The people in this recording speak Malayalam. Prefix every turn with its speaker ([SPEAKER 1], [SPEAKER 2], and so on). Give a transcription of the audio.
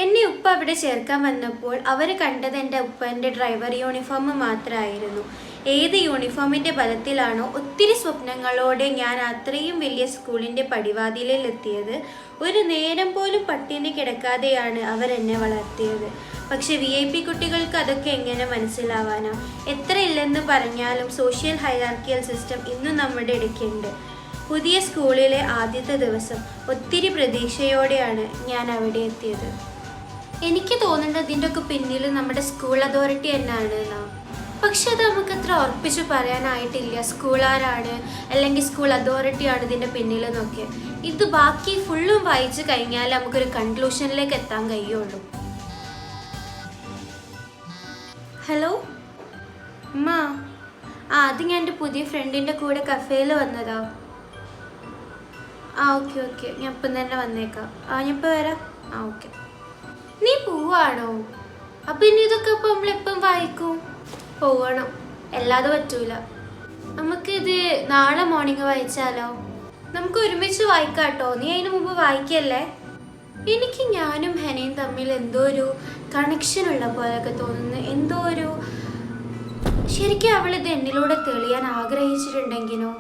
[SPEAKER 1] എന്നെ ഉപ്പ അവിടെ ചേർക്കാൻ വന്നപ്പോൾ അവർ കണ്ടത് എൻ്റെ ഉപ്പൻ്റെ ഡ്രൈവർ യൂണിഫോം മാത്രമായിരുന്നു. ഏത് യൂണിഫോമിൻ്റെ ബലത്തിലാണോ ഒത്തിരി സ്വപ്നങ്ങളോടെ ഞാൻ അത്രയും വലിയ സ്കൂളിൻ്റെ പടിവാതിലിൽ എത്തിയത്. ഒരു നേരം പോലും പട്ടിണി കിടക്കാതെയാണ് അവരെന്നെ വളർത്തിയത്. പക്ഷെ VIP കുട്ടികൾക്ക് അതൊക്കെ എങ്ങനെ മനസ്സിലാവാനാ? എത്ര ഇല്ലെന്ന് പറഞ്ഞാലും സോഷ്യൽ ഹൈറാർക്കിയൽ സിസ്റ്റം ഇന്നും നമ്മുടെ ഇടയ്ക്കുണ്ട്. പുതിയ സ്കൂളിലെ ആദ്യത്തെ ദിവസം ഒത്തിരി പ്രതീക്ഷയോടെയാണ് ഞാൻ അവിടെ എത്തിയത്. എനിക്ക് തോന്നുന്നത് ഇതിൻ്റെ ഒക്കെ പിന്നിൽ നമ്മുടെ സ്കൂൾ അതോറിറ്റി തന്നെയാണ് എന്നാ. പക്ഷെ അത് നമുക്കത്ര ഉറപ്പിച്ച് പറയാനായിട്ടില്ല സ്കൂൾ ആരാണ് അല്ലെങ്കിൽ സ്കൂൾ അതോറിറ്റിയാണ് ഇതിൻ്റെ പിന്നിലെന്നൊക്കെ. ഇത് ബാക്കി ഫുള്ളും വായിച്ചു കഴിഞ്ഞാൽ നമുക്കൊരു കൺക്ലൂഷനിലേക്ക് എത്താൻ കഴിയുള്ളൂ. ഹലോ അമ്മ, അത് ഞാൻ എൻ്റെ പുതിയ ഫ്രണ്ടിൻ്റെ കൂടെ കഫേയിൽ വന്നതാ. ഓക്കെ ഞാൻ ഇപ്പം തന്നെ വന്നേക്കാം. ഞാൻ ഇപ്പോൾ വരാം. ഓക്കെ. നീ പോവാണോ? അപ്പം ഇനി ഇതൊക്കെ ഇപ്പം നമ്മളെപ്പം വായിക്കും? പോകണം, അല്ലാതെ പറ്റൂല. നമുക്കിത് നാളെ മോർണിംഗ് വായിച്ചാലോ? നമുക്ക് ഒരുമിച്ച് വായിക്കാം കേട്ടോ. നീ അതിന് മുമ്പ് വായിക്കല്ലേ? എനിക്ക് ഞാനും ഹെനയും തമ്മിൽ എന്തോ ഒരു കണക്ഷൻ ഉള്ള പോലെയൊക്കെ തോന്നുന്നു. എന്തോ ഒരു ശരിക്കും അവളിത് എന്നിലൂടെ തെളിയാൻ ആഗ്രഹിച്ചിട്ടുണ്ടെങ്കിലോ?